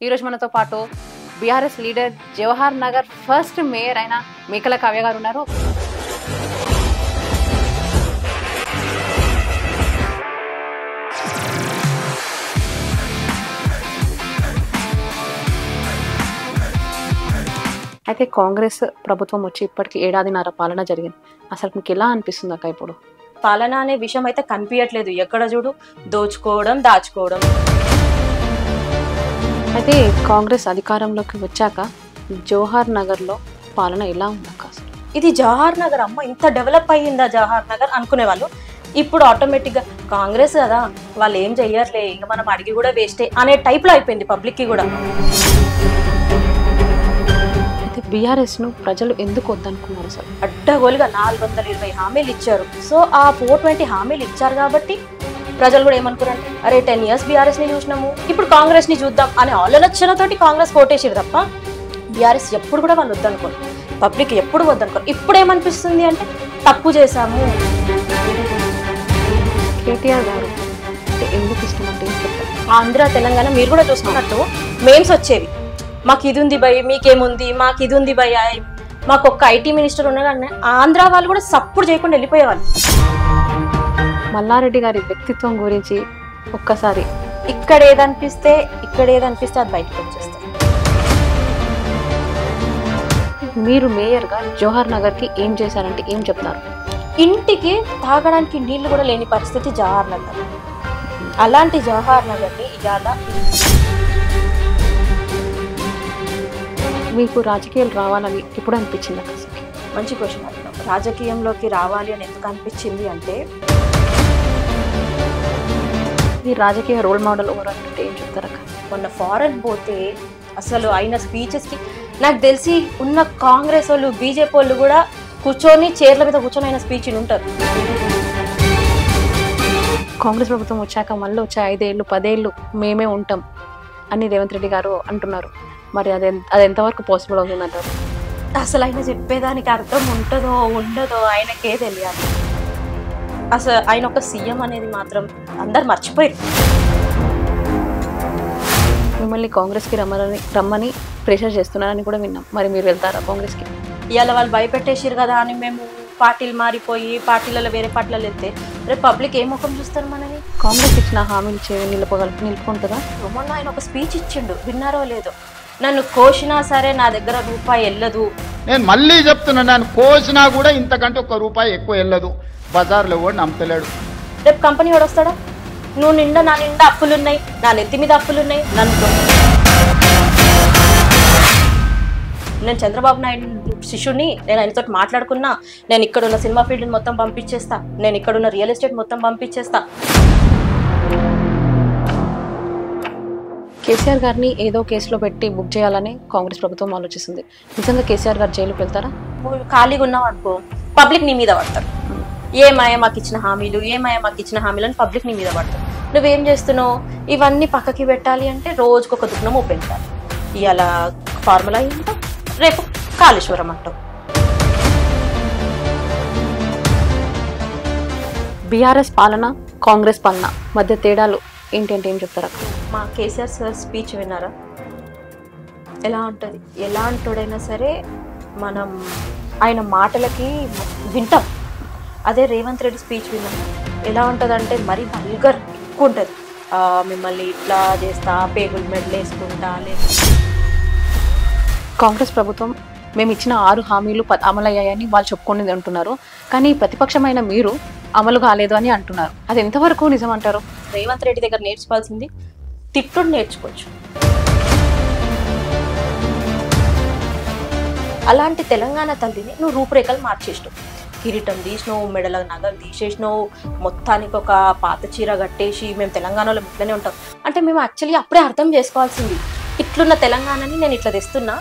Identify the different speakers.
Speaker 1: ఈరోజు మనతో పాటు BRS leader Jawahar Nagar first mayor అయిన మేకల కావ్య గారు ఉన్నారు. అయితే కాంగ్రెస్ ప్రభుత్వం వచ్చి ఇప్పటికి ఏడాదిన్నర పాలన జరిగింది. అసలు మీకు ఎలా అనిపిస్తుంది అక్క? ఇప్పుడు
Speaker 2: పాలన అనే విషయం అయితే కనిపించట్లేదు. ఎక్కడ చూడు దోచుకోవడం, దాచుకోవడం.
Speaker 1: అయితే కాంగ్రెస్ అధికారంలోకి వచ్చాక జవహర్ నగర్లో పాలన ఎలా ఉంది అక్క? అసలు
Speaker 2: ఇది జవహర్ నగర్, అమ్మ ఇంత డెవలప్ అయ్యిందా జవహర్ నగర్ అనుకునేవాళ్ళు. ఇప్పుడు ఆటోమేటిక్గా కాంగ్రెస్ కదా, వాళ్ళు ఏం చెయ్యర్లే, ఇంకా మనం అడిగి కూడా వేస్టే అనే టైప్లో అయిపోయింది పబ్లిక్కి కూడా.
Speaker 1: బీఆర్ఎస్ ను ప్రజలు ఎందుకు వద్దనుకున్నారు సార్?
Speaker 2: అడ్డగోలుగా 420 హామీలు ఇచ్చారు. సో ఆ 420 హామీలు ఇచ్చారు కాబట్టి ప్రజలు కూడా ఏమనుకున్నారంటే, అరే 10 years బీఆర్ఎస్ ని చూసినాము, ఇప్పుడు కాంగ్రెస్ ని చూద్దాం అనే ఆలోచనతోటి కాంగ్రెస్ కోటేసారు తప్ప బీఆర్ఎస్ ఎప్పుడు కూడా వాళ్ళు వద్దనుకోరు, పబ్లిక్ ఎప్పుడు వద్దనుకోరు. ఇప్పుడు ఏమనిపిస్తుంది అంటే తప్పు చేశాము.
Speaker 1: కేటీఆర్ గారు అంటే ఎందుకు ఇష్టం అంటే
Speaker 2: ఆంధ్ర తెలంగాణ మీరు కూడా చూసుకున్నట్టు మేమ్స్ వచ్చేవి, మాకు ఇది ఉంది భయ్, మీకేముంది, మాకు ఇది ఉంది భయ్, మాకు ఒక్క ఐటీ మినిస్టర్ ఉండగానే ఆంధ్ర వాళ్ళు కూడా సపోర్ట్ చేయకుండా వెళ్ళిపోయేవాళ్ళు.
Speaker 1: మల్లారెడ్డి గారి వ్యక్తిత్వం గురించి ఒక్కసారి
Speaker 2: ఇక్కడ ఏదనిపిస్తే అది బయటకు వచ్చేస్తుంది.
Speaker 1: మీరు మేయర్గా జవహర్ నగర్కి ఏం చేశారంటే ఏం చెప్తారు?
Speaker 2: ఇంటికి తాగడానికి నీళ్లు కూడా లేని పరిస్థితి జవహర్ నగర్. అలాంటి జవహర్ నగర్ని ఇవాళ
Speaker 1: మీకు రాజకీయాలు రావాలని ఎప్పుడు అనిపించింది అక్క?
Speaker 2: మంచి క్వశ్చన్ అడిగినాం. రాజకీయంలోకి రావాలి అని ఎందుకు అనిపించింది అంటే,
Speaker 1: ఈ రాజకీయ రోల్ మోడల్ ఎవరు అంటే ఏం చెప్తారు అక్క?
Speaker 2: మొన్న ఫారెన్ పోతే అసలు అయిన స్పీచెస్కి నాకు తెలిసి ఉన్న కాంగ్రెస్ వాళ్ళు, బీజేపీ వాళ్ళు కూడా కూర్చొని చైర్ల మీద కూర్చొని అయిన స్పీచ్ ఉంటారు.
Speaker 1: కాంగ్రెస్ ప్రభుత్వం వచ్చాక మళ్ళీ వచ్చే 5 ఏళ్ళు 10 ఏళ్ళు మేమే ఉంటాం అని రేవంత్ రెడ్డి గారు అంటున్నారు. మరి అది ఎంతవరకు పాసిబుల్ అవుతుందంటారు?
Speaker 2: అసలు ఆయన చెప్పేదానికి అర్థం ఉంటుందో ఉండదో ఆయనకే తెలియాలి. అసలు ఆయన ఒక సీఎం అనేది మాత్రం అందరు మర్చిపోయారు.
Speaker 1: మిమ్మల్ని కాంగ్రెస్కి రమ్మని ప్రెషర్ చేస్తున్నారని కూడా విన్నాం. మరి మీరు వెళ్తారా కాంగ్రెస్కి?
Speaker 2: ఇవాళ వాళ్ళు భయపెట్టేసారు కదా అని మేము పార్టీలు మారిపోయి పార్టీలలో వేరే పార్టీలలో వెళ్తే రేపు పబ్లిక్ ఏ ముఖం చూస్తారు మనని?
Speaker 1: కాంగ్రెస్ ఇచ్చిన హామీలు నిలుపుకుంటుందా?
Speaker 2: మొన్న ఆయన ఒక స్పీచ్ ఇచ్చిండు, విన్నారో లేదో, నన్ను కోసినా సరే నా దగ్గర రూపాయి వెళ్ళదు.
Speaker 3: నేను మళ్ళీ చెప్తున్నా, నన్ను కోసినా కూడా ఇంతకంటే ₹1 ఎక్కువ వెళ్ళదు. బజార్లో కూడా నమ్మలేడు.
Speaker 2: రేపు కంపెనీ వాడు వస్తాడా, నువ్వు నా నిండా అప్పులున్నాయి, నా నెత్తి మీద అప్పులున్నాయి, నేను చంద్రబాబు నాయుడు శిష్యుని, నేను ఆయనతో మాట్లాడుకున్నా, నేను ఇక్కడున్న సినిమా ఫీల్డ్ని మొత్తం పంపించేస్తా, నేను ఇక్కడున్న రియల్ ఎస్టేట్ మొత్తం పంపించేస్తా.
Speaker 1: కేసీఆర్ గారిని ఏదో కేసులో పెట్టి బుక్ చేయాలని కాంగ్రెస్ ప్రభుత్వం ఆలోచిస్తుంది. నిజంగా కేసీఆర్ గారు జైలుకి వెళ్తారా?
Speaker 2: ఖాళీగా ఉన్నావు అనుకో పబ్లిక్ నీ మీద పడతారు. ఏమాయ మాకు ఇచ్చిన హామీలు అని పబ్లిక్ నీ మీద పడతారు. నువ్వేం చేస్తున్నావు? ఇవన్నీ పక్కకి పెట్టాలి అంటే రోజుకొక దుఃఖం పెట్టాలి. ఇవాళ ఫార్ములా ఏంటో, రేపు కాళేశ్వరం అంటావు.
Speaker 1: బీఆర్ఎస్ పాలన కాంగ్రెస్ పాలన మధ్య తేడాలు ఏంటంటే ఏం చెప్తారా?
Speaker 2: మా కేసీఆర్ సార్ స్పీచ్ విన్నారా? ఎలా ఉంటుంది, ఎలాంటోడైనా సరే మనం ఆయన మాటలకి వింటాం. అదే రేవంత్ రెడ్డి స్పీచ్ విన్నాం, ఎలా ఉంటుందంటే మరీ వల్గర్ ఎక్కువ ఉంటుంది. మిమ్మల్ని ఇట్లా చేస్తా, పేగులు మెడలు వేసుకుంటా.
Speaker 1: కాంగ్రెస్ ప్రభుత్వం మేము ఇచ్చిన 6 హామీలు అమలయ్యాయని వాళ్ళు చెప్పుకునేది అంటున్నారు. కానీ ప్రతిపక్షమైన మీరు అమలు కాలేదు అని అంటున్నారు. అది ఎంతవరకు నిజం అంటారు?
Speaker 2: రేవంత్ రెడ్డి దగ్గర నేర్చుకోవాల్సింది తిట్టుడు నేర్చుకోవచ్చు. అలాంటి తెలంగాణ తల్లిని నువ్వు రూపురేఖలు మార్చేసినావు. కిరీటం తీసినావు, మెడల నగలు తీసేసినావు, మొత్తానికి ఒక పాత చీర కట్టేసి మేము తెలంగాణలో ఇట్లనే ఉంటాం అంటే మేము యాక్చువల్లీ అప్పుడే అర్థం చేసుకోవాల్సింది, ఇట్లున్న తెలంగాణని నేను ఇట్లా తెస్తున్నా,